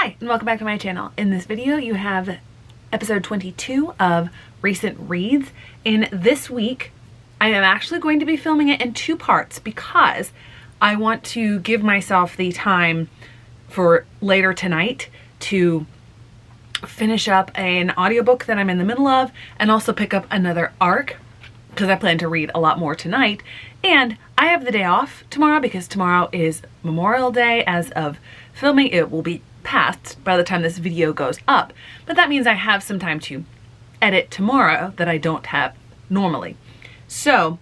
Hi, and welcome back to my channel. In this video, you have episode 22 of Recent Reads. And this week, I am actually going to be filming it in two parts because I want to give myself the time for later tonight to finish up an audiobook that I'm in the middle of and also pick up another arc because I plan to read a lot more tonight. And I have the day off tomorrow because tomorrow is Memorial Day. As of filming, it will be past by the time this video goes up, but that means I have some time to edit tomorrow that I don't have normally. So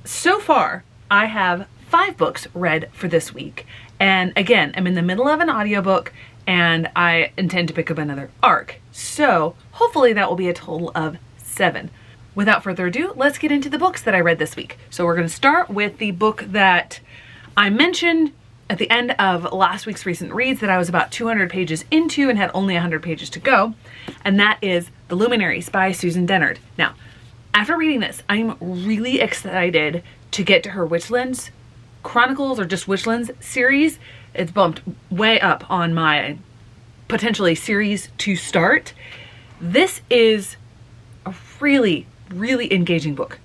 far I have 5 books read for this week, and again, I'm in the middle of an audiobook and I intend to pick up another arc, so hopefully that will be a total of 7. Without further ado, let's get into the books that I read this week. So we're going to start with the book that I mentioned at the end of last week's Recent Reads that I was about 200 pages into and had only 100 pages to go, and that is The Luminaries by Susan Dennard. Now, after reading this, I'm really excited to get to her Witchlands Chronicles, or just Witchlands series. It's bumped way up on my potentially series to start. This is a really engaging book.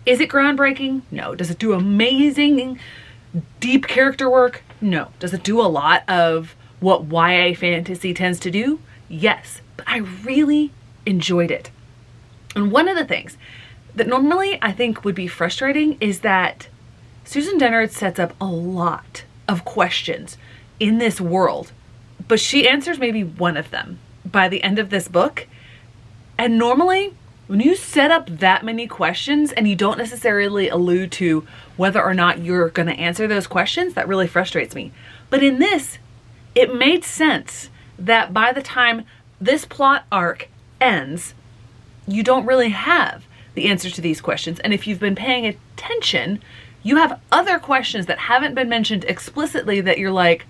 Is it groundbreaking? No. Does it do amazing deep character work? No. Does it do a lot of what YA fantasy tends to do? Yes. But I really enjoyed it. And one of the things that normally I think would be frustrating is that Susan Dennard sets up a lot of questions in this world, but she answers maybe one of them by the end of this book. And normally, when you set up that many questions and you don't necessarily allude to whether or not you're going to answer those questions, that really frustrates me. But in this, it made sense that by the time this plot arc ends, you don't really have the answers to these questions. And if you've been paying attention, you have other questions that haven't been mentioned explicitly that you're like,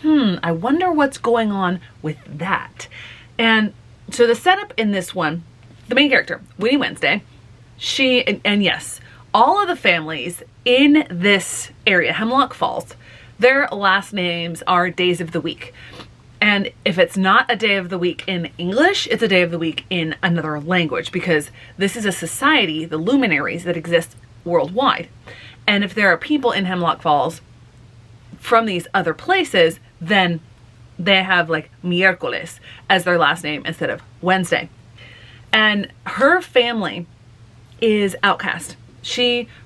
I wonder what's going on with that. And so the setup in this one, the main character, Winnie Wednesday, and yes, all of the families in this area, Hemlock Falls, their last names are days of the week. And if it's not a day of the week in English, it's a day of the week in another language, because this is a society, the Luminaries, that exists worldwide. And if there are people in Hemlock Falls from these other places, then they have like miércoles as their last name instead of Wednesday. And her family is outcast.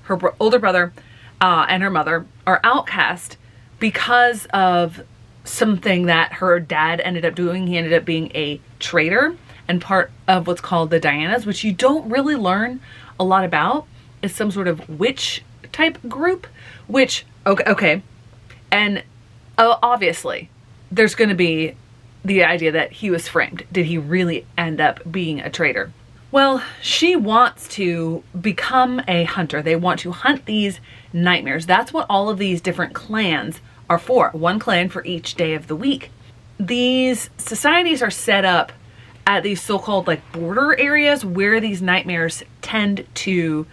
Her older brother, and her mother are outcast because of something that her dad ended up doing. He ended up being a traitor and part of what's called the Dianas, which you don't really learn a lot about. It's some sort of witch type group, which, okay. And obviously there's going to be the idea that he was framed. Did he really end up being a traitor? Well, she wants to become a hunter. They want to hunt these nightmares. That's what all of these different clans are for. One clan for each day of the week. These societies are set up at these so-called like border areas where these nightmares tend to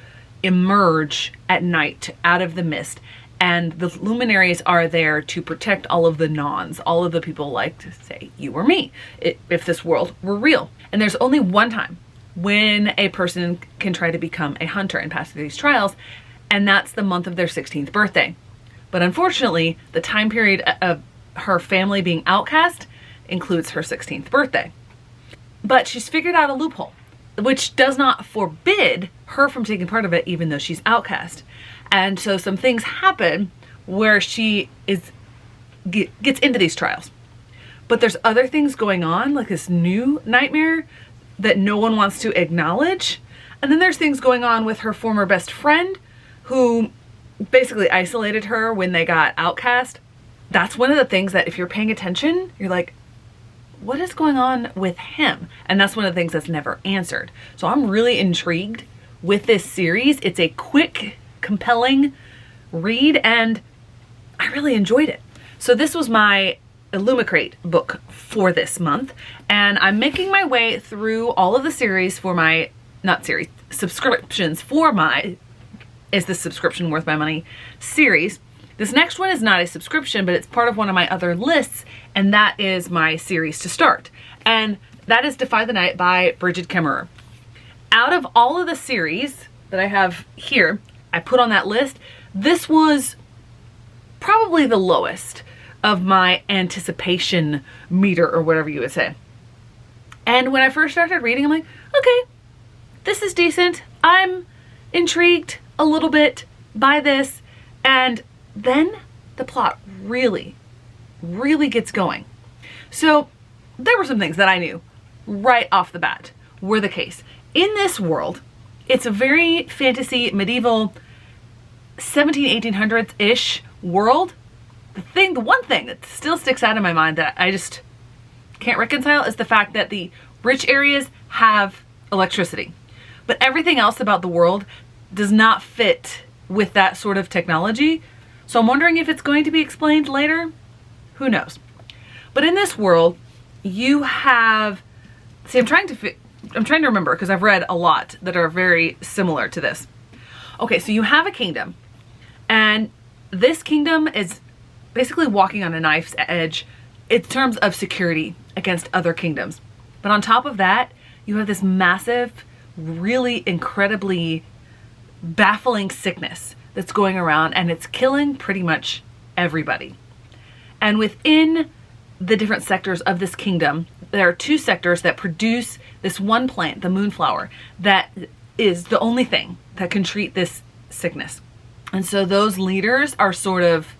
emerge at night out of the mist. And the luminaries are there to protect all of the nons, all of the people like to say, you or me, if this world were real. And there's only one time when a person can try to become a hunter and pass through these trials, and that's the month of their 16th birthday. But unfortunately, the time period of her family being outcast includes her 16th birthday. But she's figured out a loophole, which does not forbid her from taking part of it, even though she's outcast. And so some things happen where she gets into these trials. But there's other things going on, like this new nightmare that no one wants to acknowledge. And then there's things going on with her former best friend who basically isolated her when they got outcast. That's one of the things that if you're paying attention, you're like, what is going on with him? And that's one of the things that's never answered. So I'm really intrigued with this series. It's a quick, compelling read and I really enjoyed it. So this was my Illumicrate book for this month, and I'm making my way through all of the series for my, subscriptions for my Is This Subscription Worth My Money series. This next one is not a subscription, but it's part of one of my other lists, and that is my series to start. And that is Defy the Night by Brigid Kemmerer. Out of all of the series that I have here, I put on that list, this was probably the lowest of my anticipation meter, or whatever you would say. And when I first started reading, I'm like, okay, this is decent. I'm intrigued a little bit by this. And then the plot really gets going. So there were some things that I knew right off the bat were the case. In this world, it's a very fantasy, medieval, 1800s-ish world. The one thing that still sticks out in my mind that I just can't reconcile is the fact that the rich areas have electricity, but everything else about the world does not fit with that sort of technology. So I'm wondering if it's going to be explained later. Who knows? But in this world, you have, see, I'm trying to remember because I've read a lot that are very similar to this. Okay, so you have a kingdom, and this kingdom is basically walking on a knife's edge in terms of security against other kingdoms. But on top of that, you have this massive, really incredibly baffling sickness that's going around, and it's killing pretty much everybody. And within the different sectors of this kingdom, there are two sectors that produce this one plant, the moonflower, that is the only thing that can treat this sickness. And so those leaders are sort of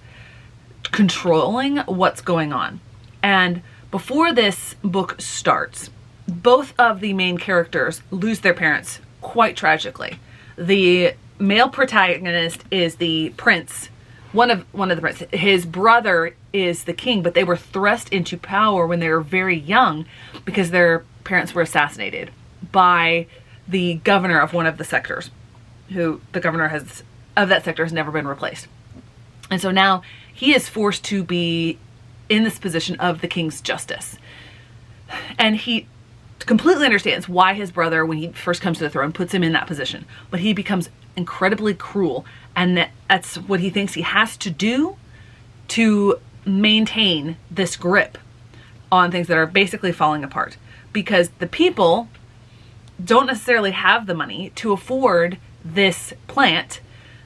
controlling what's going on. And before this book starts, both of the main characters lose their parents quite tragically. The male protagonist is the prince, one of the princes. His brother is the king, but they were thrust into power when they were very young because their parents were assassinated by the governor of one of the sectors, who the governor of that sector has never been replaced. And so now he is forced to be in this position of the king's justice. And he completely understands why his brother, when he first comes to the throne, puts him in that position. But he becomes incredibly cruel, and that's what he thinks he has to do to maintain this grip on things that are basically falling apart. Because the people don't necessarily have the money to afford this plant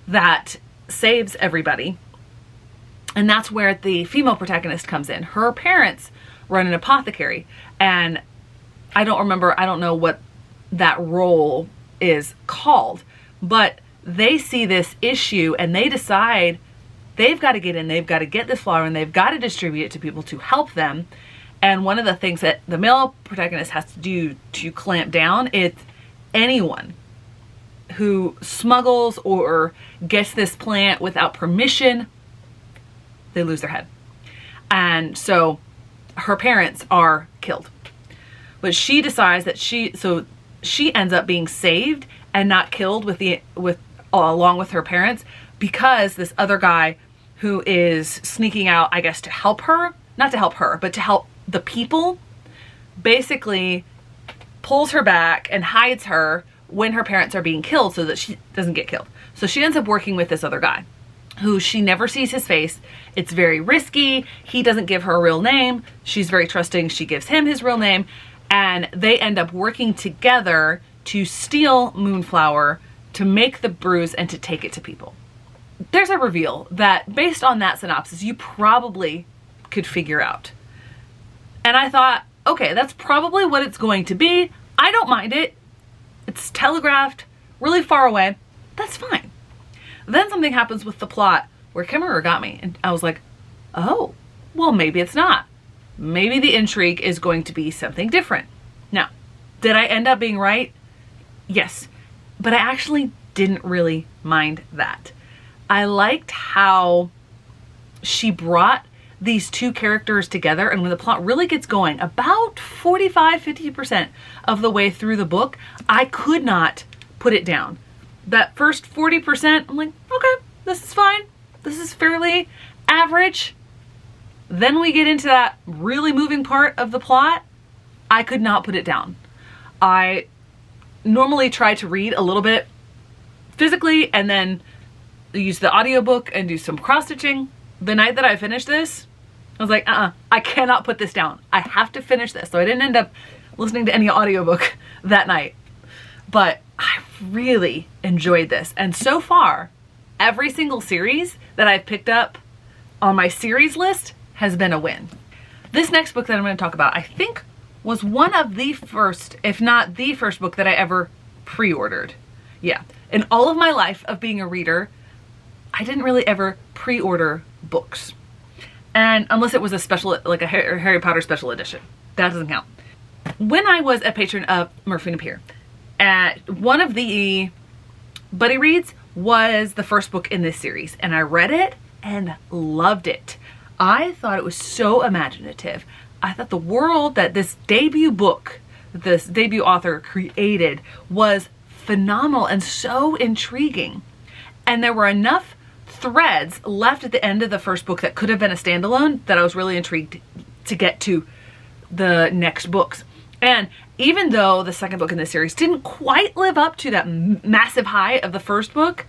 that saves everybody. And that's where the female protagonist comes in. Her parents run an apothecary, and I don't know what that role is called, but they see this issue and they decide they've got to get in, they've got to get this flower, and they've got to distribute it to people to help them. And one of the things that the male protagonist has to do to clamp down is anyone who smuggles or gets this plant without permission, they lose their head. And so her parents are killed. But she decides that she ends up being saved and not killed along with her parents, because this other guy who is sneaking out, I guess, to help her, not to help her, but to help the people, basically pulls her back and hides her when her parents are being killed so that she doesn't get killed. So she ends up working with this other guy who she never sees his face. It's very risky. He doesn't give her a real name. She's very trusting. She gives him his real name. And they end up working together to steal Moonflower, to make the brews, and to take it to people. There's a reveal that, based on that synopsis, you probably could figure out. And I thought, okay, that's probably what it's going to be. I don't mind it. It's telegraphed really far away. That's fine. Then something happens with the plot where Kemmerer got me, and I was like, oh, well, maybe it's not. Maybe the intrigue is going to be something different. Now, did I end up being right? Yes, but I actually didn't really mind that. I liked how she brought these two characters together, and when the plot really gets going, about 45-50% of the way through the book, I could not put it down. That first 40%, I'm like, okay, this is fine. This is fairly average. Then we get into that really moving part of the plot. I could not put it down. I normally try to read a little bit physically and then use the audiobook and do some cross-stitching. The night that I finished this, I was like, I cannot put this down. I have to finish this. So I didn't end up listening to any audiobook that night. But I really enjoyed this. And so far, every single series that I've picked up on my series list has been a win. This next book that I'm going to talk about, I think, was one of the first, if not the first book that I ever pre-ordered. Yeah. In all of my life of being a reader, I didn't really ever pre-order books. And unless it was a special, like a Harry Potter special edition. That doesn't count. When I was a patron of Murphy & Appear, one of the buddy reads was the first book in this series. And I read it and loved it. I thought it was so imaginative. I thought the world that this debut book, this debut author created was phenomenal and so intriguing. And there were enough threads left at the end of the first book that could have been a standalone that I was really intrigued to get to the next books. And even though the second book in this series didn't quite live up to that massive high of the first book,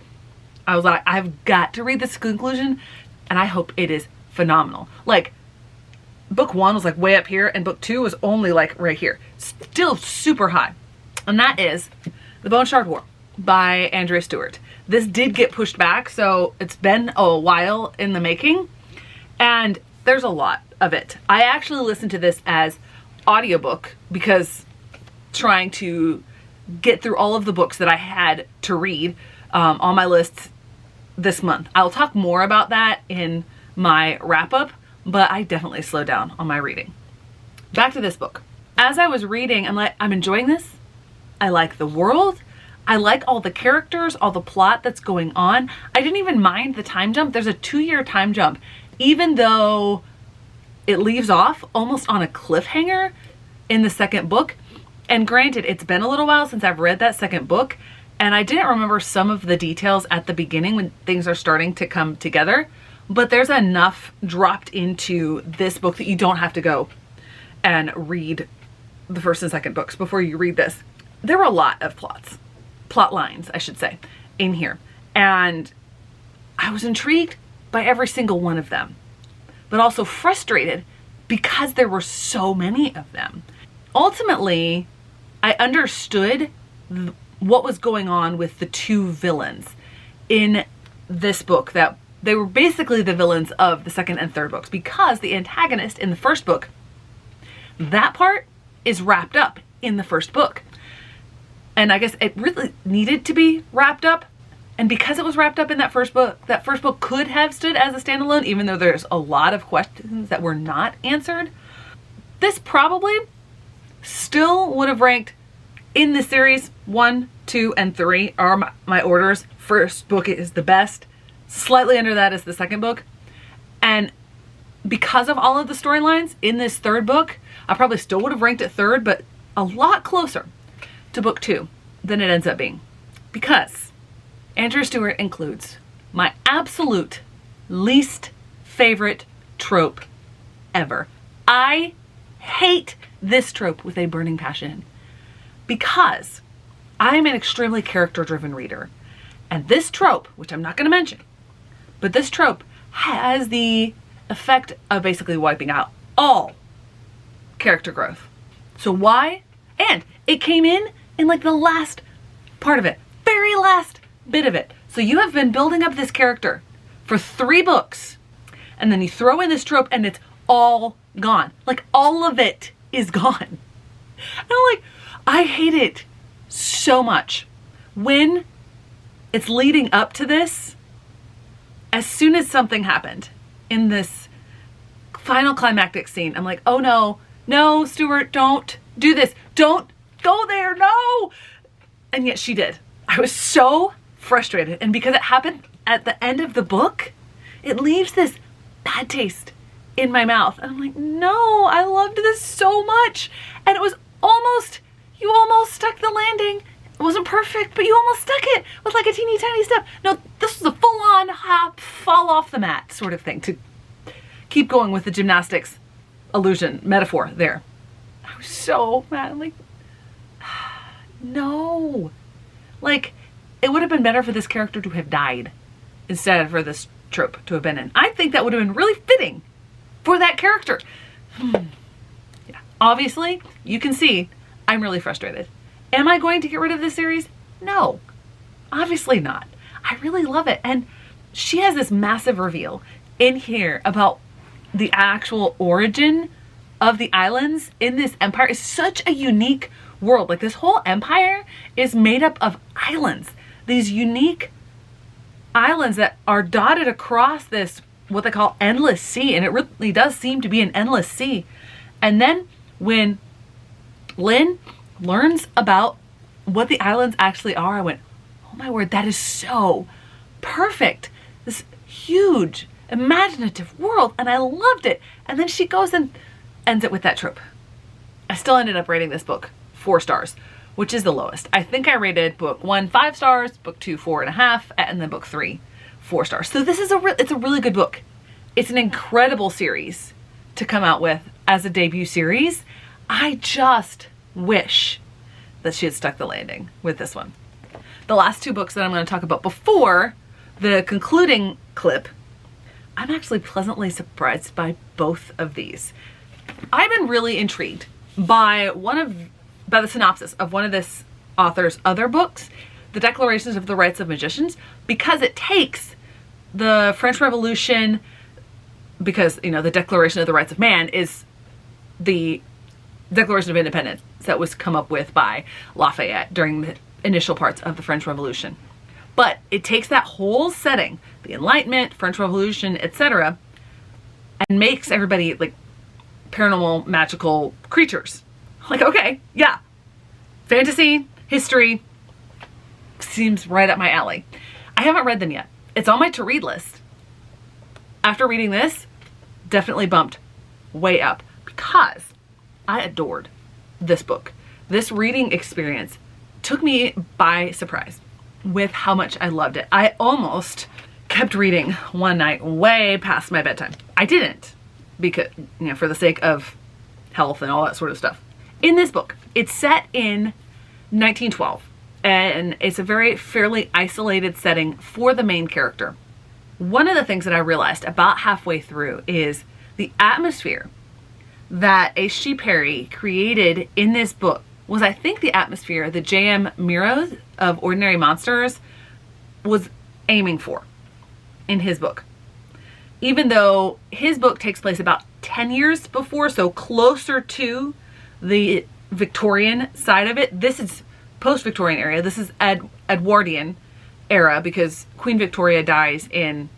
I was like, I've got to read this conclusion and I hope it is phenomenal. Like, book 1 was like way up here and book 2 was only like right here. Still super high. And that is The Bone Shard War by Andrea Stewart. This did get pushed back, so it's been a while in the making, and there's a lot of it. I actually listened to this as audiobook because trying to get through all of the books that I had to read on my list this month. I'll talk more about that in my wrap-up, but I definitely slowed down on my reading. Back to this book. As I was reading, I'm like, I'm enjoying this. I like the world. I like all the characters, all the plot that's going on. I didn't even mind the time jump. There's a 2-year time jump, even though it leaves off almost on a cliffhanger in the second book. And granted, it's been a little while since I've read that second book, and I didn't remember some of the details at the beginning when things are starting to come together, but there's enough dropped into this book that you don't have to go and read the first and second books before you read this. There were a lot of plot lines, I should say, in here. And I was intrigued by every single one of them, but also frustrated because there were so many of them. Ultimately, I understood what was going on with the two villains in this book, that they were basically the villains of the second and third books, because the antagonist in the first book, that part is wrapped up in the first book. And I guess it really needed to be wrapped up. And because it was wrapped up in that first book could have stood as a standalone, even though there's a lot of questions that were not answered. This probably still would have ranked in the series 1, 2, and 3 are my orders. First book is the best. Slightly under that is the second book. And because of all of the storylines in this third book, I probably still would have ranked it third, but a lot closer to book 2 than it ends up being. Because Andrea Stewart includes my absolute least favorite trope ever. I hate this trope with a burning passion because I'm an extremely character-driven reader. And this trope, which I'm not going to mention, but this trope has the effect of basically wiping out all character growth. So why? And it came in like the last part of it, very last bit of it. So you have been building up this character for 3 books, and then you throw in this trope and it's all gone. Like, all of it is gone. And I'm like, I hate it so much. When it's leading up to this, as soon as something happened in this final climactic scene, I'm like, oh no, Stewart, don't do this. Don't go there, no. And yet she did. I was so frustrated. And because it happened at the end of the book, it leaves this bad taste in my mouth. And I'm like, no, I loved this so much. And it was almost, you almost stuck the landing. It wasn't perfect, but you almost stuck it with like a teeny tiny step. No, this was a full-on hop, fall off the mat sort of thing, to keep going with the gymnastics illusion metaphor there. I was so mad. I'm like, no. Like, it would have been better for this character to have died instead for this trope to have been in. I think that would have been really fitting for that character. Yeah. Obviously, you can see I'm really frustrated. Am I going to get rid of this series? No, obviously not. I really love it. And she has this massive reveal in here about the actual origin of the islands in this empire. Is such a unique world. Like, this whole empire is made up of islands. These unique islands that are dotted across this, what they call endless sea. And it really does seem to be an endless sea. And then when Lynn learns about what the islands actually are, I went, oh my word, that is so perfect. This huge, imaginative world. And I loved it. And then she goes and ends it with that trope. I still ended up rating this book 4 stars, which is the lowest. I think I rated book 1 5 stars, book 2 4.5, and then book 3 4 stars. So this is it's a really good book. It's an incredible series to come out with as a debut series. I just wish that she had stuck the landing with this one. The last 2 books that I'm going to talk about before the concluding clip, I'm actually pleasantly surprised by both of these. I've been really intrigued by the synopsis of one of this author's other books, The Declarations of the Rights of Magicians, because it takes the French Revolution, because, you know, the Declaration of the Rights of Man is the Declaration of Independence that was come up with by Lafayette during the initial parts of the French Revolution. But it takes that whole setting, the Enlightenment, French Revolution, etc., and makes everybody like paranormal, magical creatures. Like, okay, yeah. Fantasy, history, seems right up my alley. I haven't read them yet. It's on my to-read list. After reading this, definitely bumped way up because I adored this book. This reading experience took me by surprise with how much I loved it. I almost kept reading one night way past my bedtime. I didn't, because, you know, for the sake of health and all that sort of stuff. In this book, it's set in 1912, and it's a very fairly isolated setting for the main character. One of the things that I realized about halfway through is the atmosphere that H.G. Perry created in this book was, I think, the atmosphere that J.M. Meadows of Ordinary Monsters was aiming for in his book. Even though his book takes place about 10 years before, so closer to the Victorian side of it. This is post-Victorian era. This is Edwardian era, because Queen Victoria dies in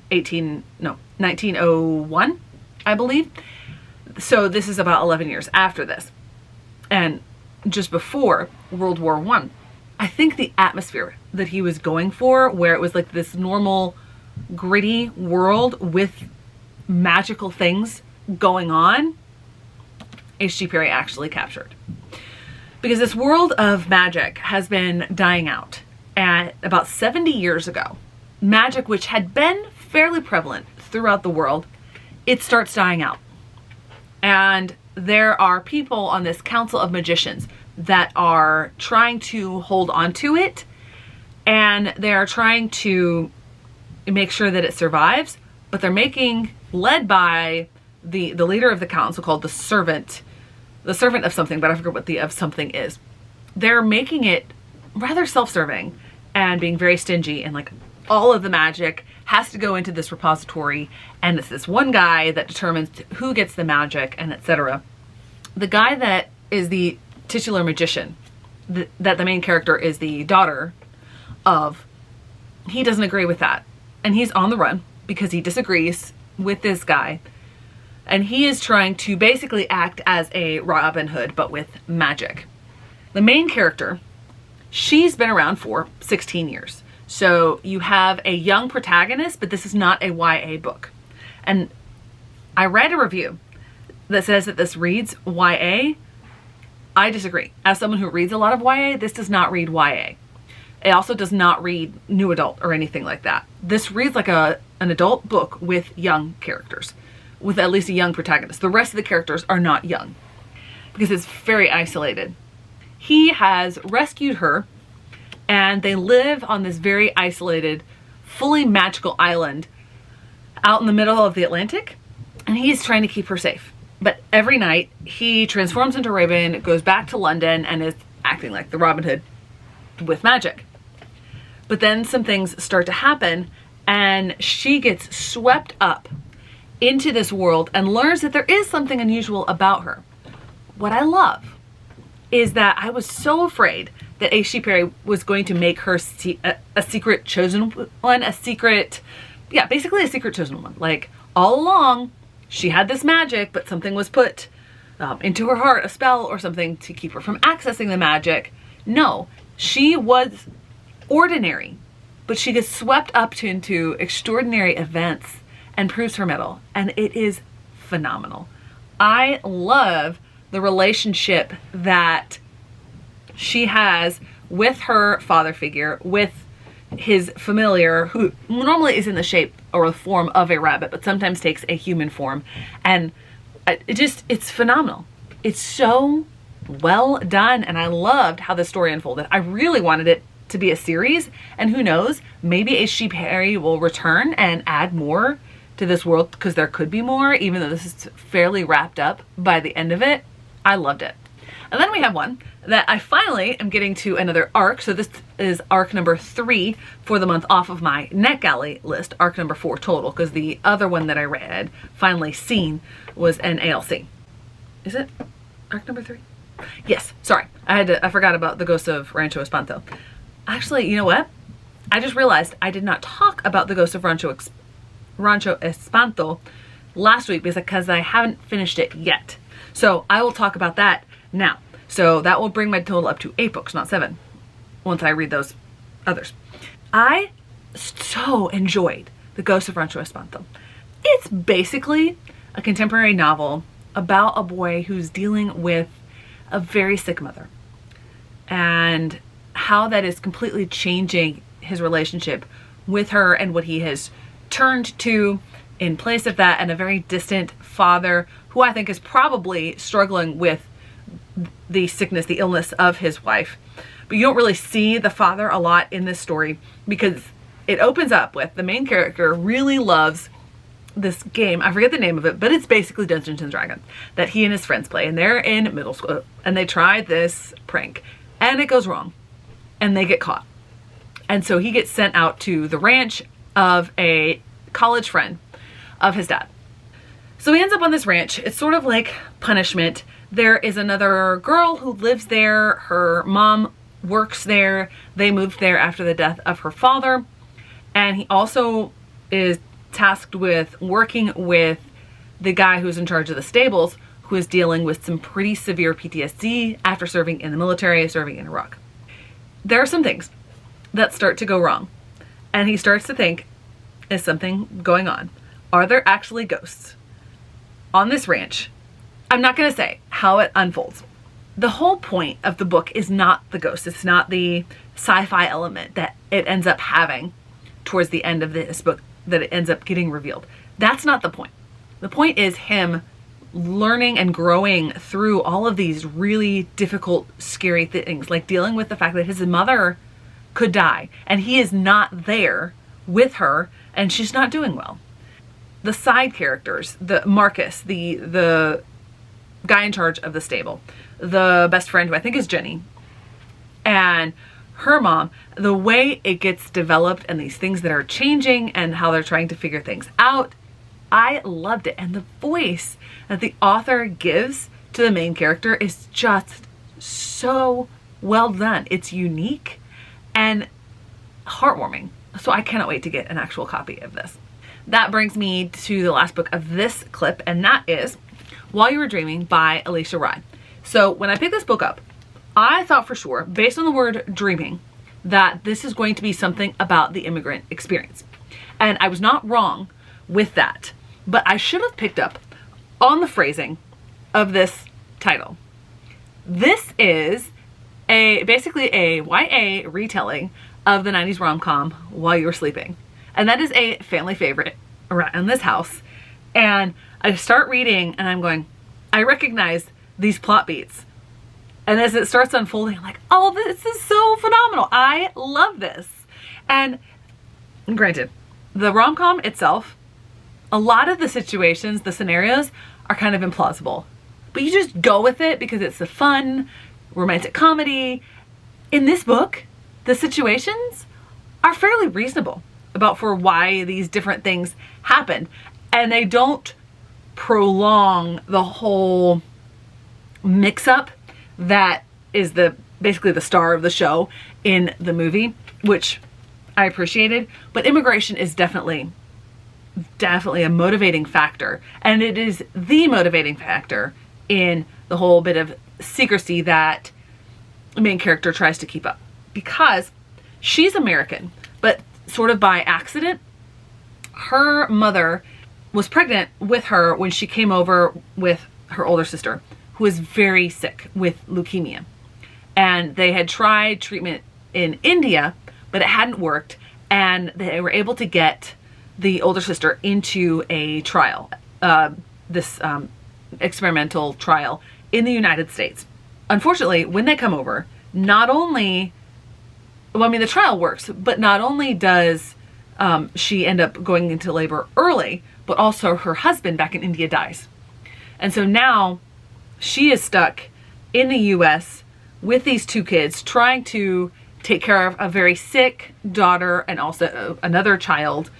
1901, I believe. So this is about 11 years after this, and just before World War I. I think the atmosphere that he was going for, where it was like this normal, gritty world with magical things going on, H.G. Perry actually captured. Because this world of magic has been dying out. And about 70 years ago, magic, which had been fairly prevalent throughout the world, it starts dying out. And there are people on this council of magicians that are trying to hold on to it, and they are trying to make sure that it survives, but they're led by the leader of the council, called the servant of something, but I forget what the of something is. They're making it rather self-serving and being very stingy, and like all of the magic has to go into this repository, and it's this one guy that determines who gets the magic, and etc. The guy that is the titular magician, that the main character is the daughter of, he doesn't agree with that, and he's on the run because he disagrees with this guy. And he is trying to basically act as a Robin Hood, but with magic. The main character, she's been around for 16 years. So you have a young protagonist, but this is not a YA book. And I read a review that says that this reads YA. I disagree. As someone who reads a lot of YA, this does not read YA. It also does not read new adult or anything like that. This reads like an adult book with young characters, with at least a young protagonist. The rest of the characters are not young because it's very isolated. He has rescued her, and they live on this very isolated fully magical island out in the middle of the Atlantic, and he's trying to keep her safe. But every night he transforms into Raven, goes back to London, and is acting like the Robin Hood with magic. But then some things start to happen, and she gets swept up into this world and learns that there is something unusual about her. What I love is that I was so afraid that H.G. Perry was going to make her a secret chosen one, basically a secret chosen one. Like, all along, she had this magic, but something was put into her heart, a spell or something, to keep her from accessing the magic. No, she was ordinary, but she gets swept up into extraordinary events and proves her mettle, and it is phenomenal. I love the relationship that she has with her father figure, with his familiar, who normally is in the shape or the form of a rabbit, but sometimes takes a human form. And it's phenomenal. It's so well done, and I loved how the story unfolded. I really wanted it to be a series, and who knows, maybe H.G. Perry will return and add more to this world, because there could be more, even though this is fairly wrapped up by the end of it. I loved it. And then we have one that I finally am getting to another arc. So this is arc number 3 for the month off of my NetGalley list, arc number 4 total, because the other one that I read, finally seen, was an ALC. Is it arc number 3? Yes, sorry. I forgot about the Ghost of Rancho Espanto. Actually, you know what? I just realized I did not talk about the Ghost of Rancho Espanto last week because I haven't finished it yet. So I will talk about that now. So that will bring my total up to 8 books, not 7, once I read those others. I so enjoyed The Ghost of Rancho Espanto. It's basically a contemporary novel about a boy who's dealing with a very sick mother, and how that is completely changing his relationship with her, and what he has turned to in place of that, and a very distant father who I think is probably struggling with the sickness, the illness of his wife. But you don't really see the father a lot in this story, because it opens up with the main character really loves this game. I forget the name of it, but it's basically Dungeons and Dragons that he and his friends play, and they're in middle school, and they try this prank, and it goes wrong, and they get caught. And so he gets sent out to the ranch of a college friend of his dad. So he ends up on this ranch. It's sort of like punishment. There is another girl who lives there. Her mom works there. They moved there after the death of her father. And he also is tasked with working with the guy who's in charge of the stables, who is dealing with some pretty severe PTSD after serving in the military, serving in Iraq. There are some things that start to go wrong, and he starts to think, is something going on? Are there actually ghosts on this ranch? I'm not going to say how it unfolds. The whole point of the book is not the ghost. It's not the sci-fi element that it ends up having towards the end of this book, that it ends up getting revealed. That's not the point. The point is him learning and growing through all of these really difficult, scary things, like dealing with the fact that his mother could die and he is not there with her, and she's not doing well. The side characters, the Marcus, the guy in charge of the stable, the best friend, who I think is Jenny, and her mom, the way it gets developed and these things that are changing and how they're trying to figure things out, I loved it. And the voice that the author gives to the main character is just so well done. It's unique and heartwarming. So I cannot wait to get an actual copy of this. That brings me to the last book of this clip, and that is While You Were Dreaming by Alicia Rye. So when I picked this book up, I thought for sure, based on the word dreaming, that this is going to be something about the immigrant experience. And I was not wrong with that, but I should have picked up on the phrasing of this title. This is basically a YA retelling of the 90s rom-com While You Were Sleeping. And that is a family favorite around this house. And I start reading and I'm going, I recognize these plot beats. And as it starts unfolding, I'm like, oh, this is so phenomenal. I love this. And granted, the rom-com itself, a lot of the situations, the scenarios are kind of implausible, but you just go with it because it's a fun romantic comedy. In this book, the situations are fairly reasonable about for why these different things happen, and they don't prolong the whole mix-up that is basically the star of the show in the movie, which I appreciated. But immigration is definitely a motivating factor, and it is the motivating factor in the whole bit of secrecy that the main character tries to keep up, because she's American, but sort of by accident. Her mother was pregnant with her when she came over with her older sister, who was very sick with leukemia. And they had tried treatment in India, but it hadn't worked. And they were able to get the older sister into a trial, this experimental trial in the United States. Unfortunately, when they come over, not only, well, I mean, the trial works, but not only does she end up going into labor early, but also her husband back in India dies. And so now she is stuck in the US with these two kids, trying to take care of a very sick daughter and also another child.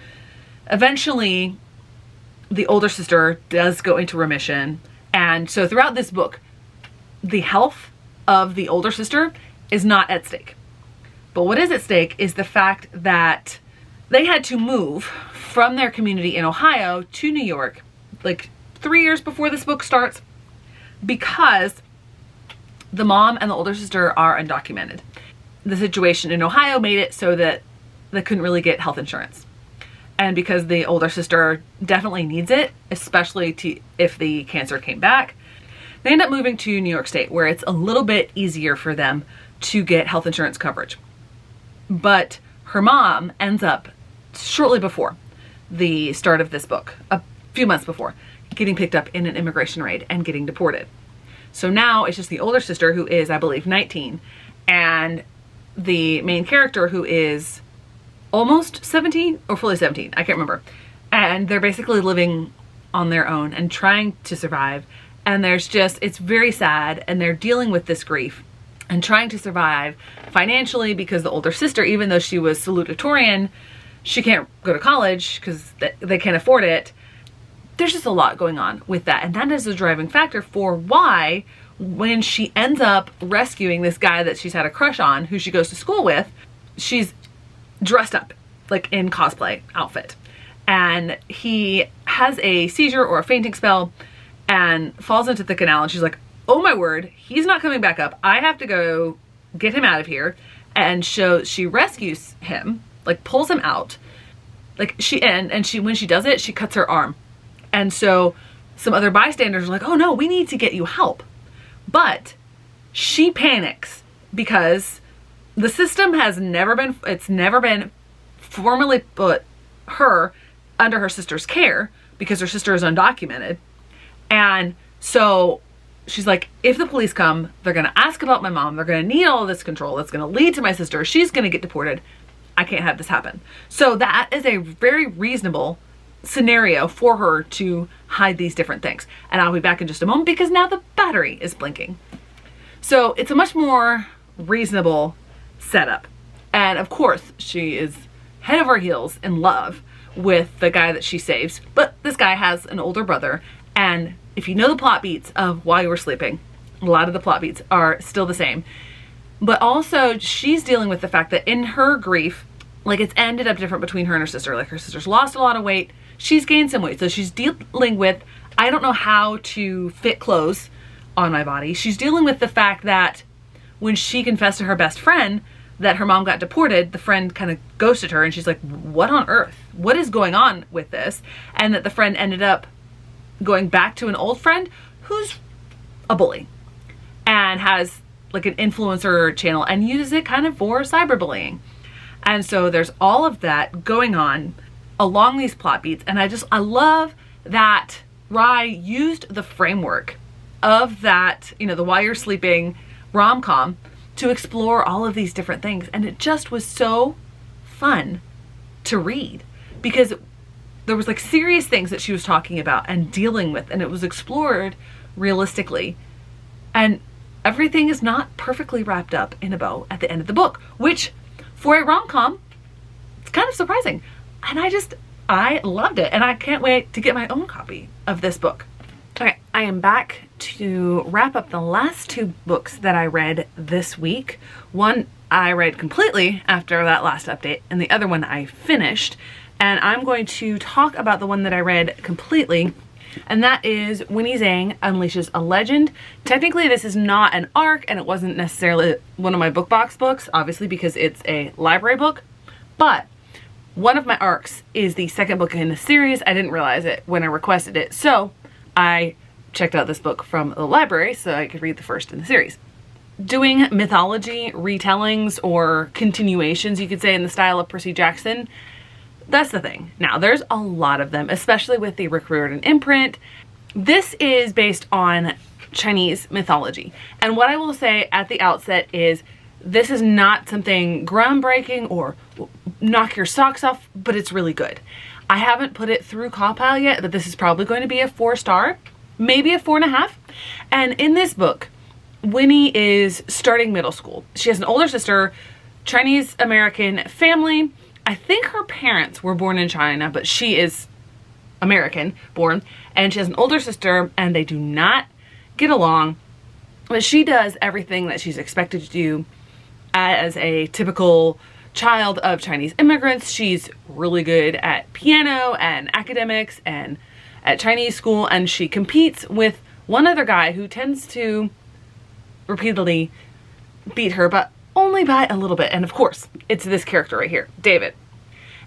Eventually, the older sister does go into remission. And so throughout this book, the health of the older sister is not at stake. But what is at stake is the fact that they had to move from their community in Ohio to New York, like 3 years before this book starts, because the mom and the older sister are undocumented. The situation in Ohio made it so that they couldn't really get health insurance. And because the older sister definitely needs it, especially if the cancer came back, they end up moving to New York State, where it's a little bit easier for them to get health insurance coverage. But her mom ends up, shortly before the start of this book, a few months before, getting picked up in an immigration raid and getting deported. So now it's just the older sister, who is, I believe, 19, and the main character, who is almost 17 or fully 17, I can't remember. And they're basically living on their own and trying to survive. And it's very sad, and they're dealing with this grief and trying to survive financially, because the older sister, even though she was salutatorian, she can't go to college because they can't afford it. There's just a lot going on with that. And that is the driving factor for why, when she ends up rescuing this guy that she's had a crush on, who she goes to school with, she's dressed up like in cosplay outfit. And he has a seizure or a fainting spell and falls into the canal. And she's like, oh my word, he's not coming back up. I have to go get him out of here. And so she rescues him, like pulls him out. Like when she does it, she cuts her arm. And so some other bystanders are like, oh no, we need to get you help. But she panics because the system has never been formally put her under her sister's care, because her sister is undocumented. And so she's like, if the police come, they're going to ask about my mom. They're going to need all of this control. That's going to lead to my sister. She's going to get deported. I can't have this happen. So that is a very reasonable scenario for her to hide these different things. And I'll be back in just a moment, because now the battery is blinking. So it's a much more reasonable setup. And of course, she is head over heels in love with the guy that she saves. But this guy has an older brother. And if you know the plot beats of While You Were Sleeping, a lot of the plot beats are still the same. But also, she's dealing with the fact that in her grief, like, it's ended up different between her and her sister. Like, her sister's lost a lot of weight. She's gained some weight. So she's dealing with, I don't know how to fit clothes on my body. She's dealing with the fact that when she confessed to her best friend that her mom got deported, the friend kind of ghosted her, and she's like, what on earth? What is going on with this? And that the friend ended up going back to an old friend who's a bully and has like an influencer channel and uses it kind of for cyberbullying. And so there's all of that going on along these plot beats. And I love that Ry used the framework of that, the While You're Sleeping rom-com to explore all of these different things. And it just was so fun to read, because there was like serious things that she was talking about and dealing with, and it was explored realistically. And everything is not perfectly wrapped up in a bow at the end of the book, which for a rom-com, it's kind of surprising. And I loved it, and I can't wait to get my own copy of this book. Okay, I am back to wrap up the last 2 books that I read this week. One I read completely after that last update, and the other one I finished. And I'm going to talk about the one that I read completely, and that is Winnie Zhang Unleashes a Legend. Technically, this is not an arc, and it wasn't necessarily one of my book box books, obviously because it's a library book, but one of my arcs is the second book in the series. I didn't realize it when I requested it, so I checked out this book from the library so I could read the first in the series. Doing mythology retellings or continuations, you could say, in the style of Percy Jackson, that's the thing. Now, there's a lot of them, especially with the Rick Riordan imprint. This is based on Chinese mythology. And what I will say at the outset is this is not something groundbreaking or knock your socks off, but it's really good. I haven't put it through Compile yet, but this is probably going to be a 4-star, maybe a 4.5. And in this book, Winnie is starting middle school. She has an older sister, Chinese American family. I think her parents were born in China, but she is American born, and she has an older sister, and they do not get along, but she does everything that she's expected to do as a typical child of Chinese immigrants. She's really good at piano and academics and at Chinese school, and she competes with one other guy who tends to repeatedly beat her, but only by a little bit. And of course, it's this character right here, David.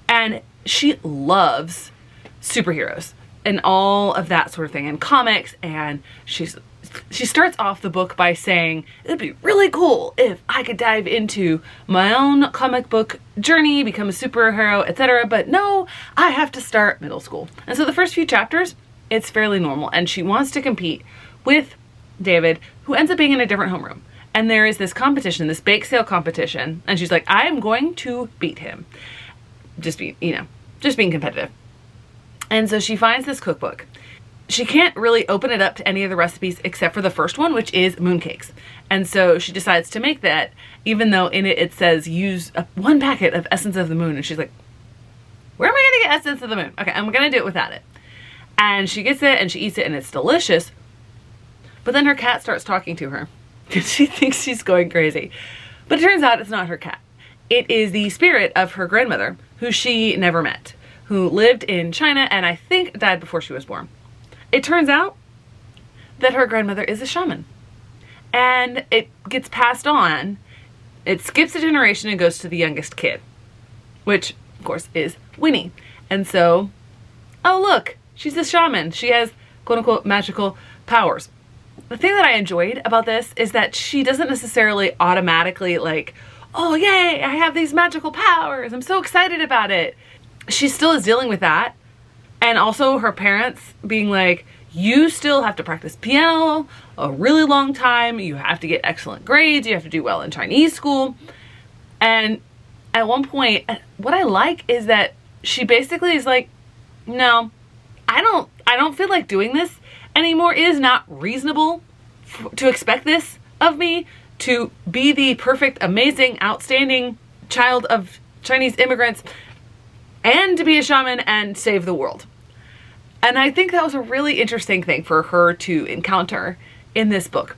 And she loves superheroes and all of that sort of thing, and comics, and she starts off the book by saying, it'd be really cool if I could dive into my own comic book journey, become a superhero, etc. But no, I have to start middle school. And so the first few chapters, it's fairly normal, and she wants to compete with David, who ends up being in a different homeroom. And there is this competition, this bake sale competition, and she's like, I am going to beat him. Just being competitive. And so she finds this cookbook. She can't really open it up to any of the recipes except for the first one, which is mooncakes. And so she decides to make that, even though in it says use 1 packet of Essence of the Moon. And she's like, where am I gonna get Essence of the Moon? Okay, I'm gonna do it without it. And she gets it and she eats it and it's delicious. But then her cat starts talking to her because she thinks she's going crazy. But it turns out it's not her cat. It is the spirit of her grandmother, who she never met, who lived in China and I think died before she was born. It turns out that her grandmother is a shaman, and it gets passed on. It skips a generation and goes to the youngest kid, which of course is Winnie. And so, oh look, she's a shaman. She has quote unquote magical powers. The thing that I enjoyed about this is that she doesn't necessarily automatically like, oh yay, I have these magical powers, I'm so excited about it. She still is dealing with that. And also her parents being like, you still have to practice piano a really long time, you have to get excellent grades, you have to do well in Chinese school. And at one point, what I like is that she basically is like, no, I don't feel like doing this anymore. It is not reasonable to expect this of me, to be the perfect, amazing, outstanding child of Chinese immigrants and to be a shaman and save the world. And I think that was a really interesting thing for her to encounter in this book.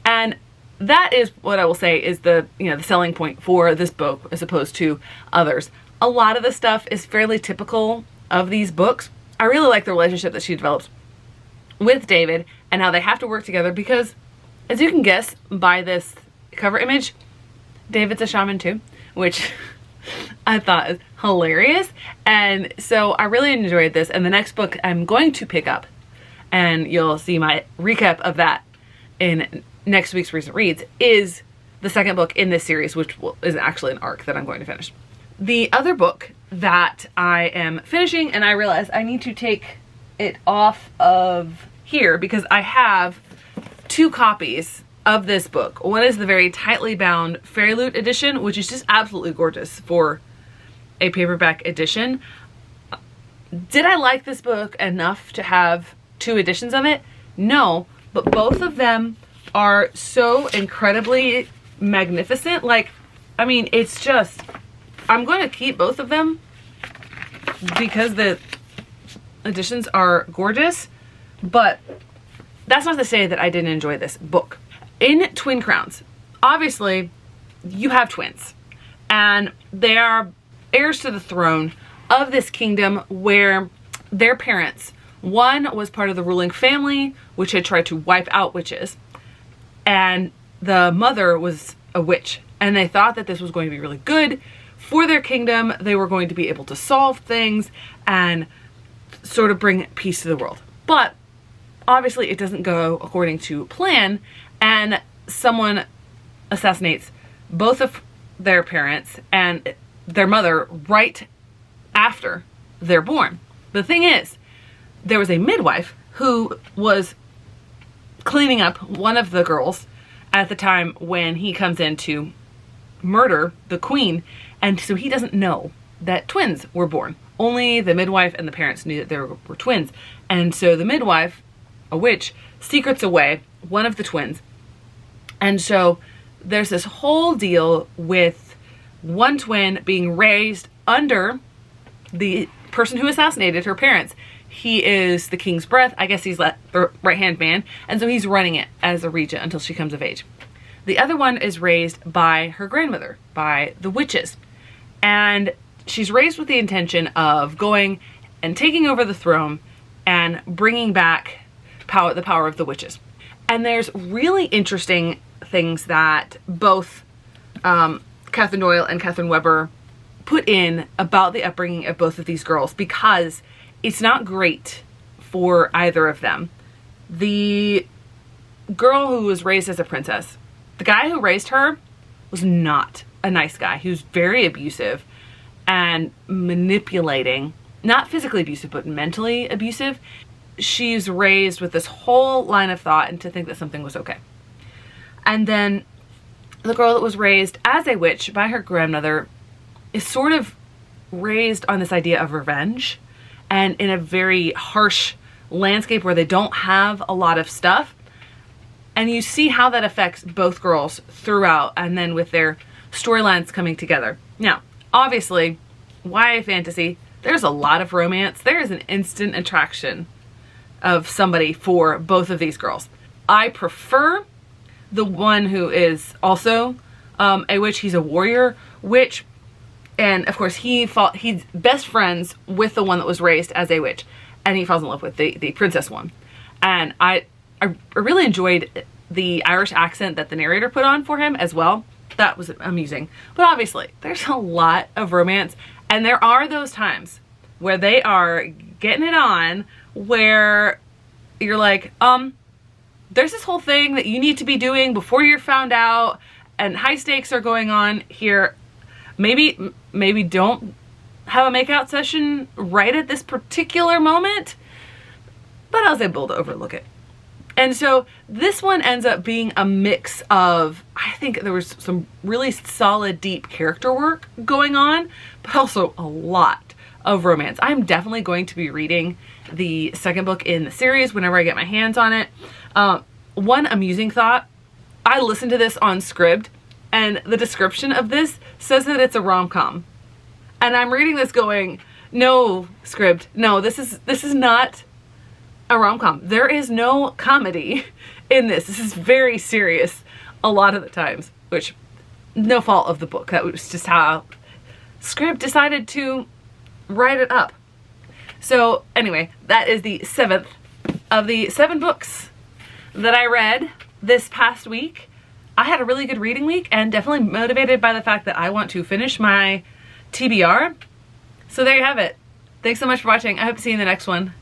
And that is what I will say is the selling point for this book as opposed to others. A lot of the stuff is fairly typical of these books. I really like the relationship that she develops with David and how they have to work together because, as you can guess by this cover image, David's a shaman too, which I thought is hilarious. And so I really enjoyed this, and the next book I'm going to pick up, and you'll see my recap of that in next week's Recent Reads, is the second book in this series, which is actually an arc that I'm going to finish. The other book that I am finishing, and I realize I need to take it off of here because I have 2 copies of this book. One is the very tightly bound Fairy Loot edition, which is just absolutely gorgeous for a paperback edition. Did I like this book enough to have 2 editions of it? No, but both of them are so incredibly magnificent. Like, I mean, it's just, I'm going to keep both of them because the editions are gorgeous, but that's not to say that I didn't enjoy this book. In Twin Crowns, obviously, you have twins, and they are heirs to the throne of this kingdom where their parents, one was part of the ruling family, which had tried to wipe out witches, and the mother was a witch, and they thought that this was going to be really good for their kingdom. They were going to be able to solve things and sort of bring peace to the world. But obviously it doesn't go according to plan, and someone assassinates both of their parents and their mother right after they're born. The thing is, there was a midwife who was cleaning up one of the girls at the time when he comes in to murder the queen, and so he doesn't know that twins were born. Only the midwife and the parents knew that there were twins, and so the midwife, a witch, secrets away one of the twins, and so there's this whole deal with one twin being raised under the person who assassinated her parents. He is the king's breath. I guess he's the right-hand man, and so he's running it as a regent until she comes of age. The other one is raised by her grandmother, by the witches, and she's raised with the intention of going and taking over the throne and bringing back the power of the witches. And there's really interesting things that both Catherine Doyle and Catherine Weber put in about the upbringing of both of these girls, because it's not great for either of them. The girl who was raised as a princess, the guy who raised her was not a nice guy. He was very abusive and manipulating, not physically abusive, but mentally abusive. She's raised with this whole line of thought and to think that something was okay. And then the girl that was raised as a witch by her grandmother is sort of raised on this idea of revenge, and in a very harsh landscape where they don't have a lot of stuff. And you see how that affects both girls throughout, and then with their storylines coming together. Now, obviously, YA fantasy, there's a lot of romance. There is an instant attraction of somebody for both of these girls. I prefer the one who is also a witch. He's a warrior witch. And of course he's best friends with the one that was raised as a witch, and he falls in love with the princess one. And I really enjoyed the Irish accent that the narrator put on for him as well. That was amusing. But obviously there's a lot of romance, and there are those times where they are getting it on where you're like, there's this whole thing that you need to be doing before you're found out, and high stakes are going on here. Maybe don't have a makeout session right at this particular moment, but I was able to overlook it. And so this one ends up being a mix of, I think there was some really solid, deep character work going on, but also a lot of romance. I'm definitely going to be reading the second book in the series whenever I get my hands on it. One amusing thought, I listened to this on Scribd, and the description of this says that it's a rom-com. And I'm reading this going, no, Scribd, no, this is not a rom-com. There is no comedy in this. This is very serious a lot of the times, which no fault of the book. That was just how Scribd decided to write it up. So anyway, that is the 7th of the 7 books that I read this past week. I had a really good reading week, and definitely motivated by the fact that I want to finish my TBR. So there you have it. Thanks so much for watching. I hope to see you in the next one.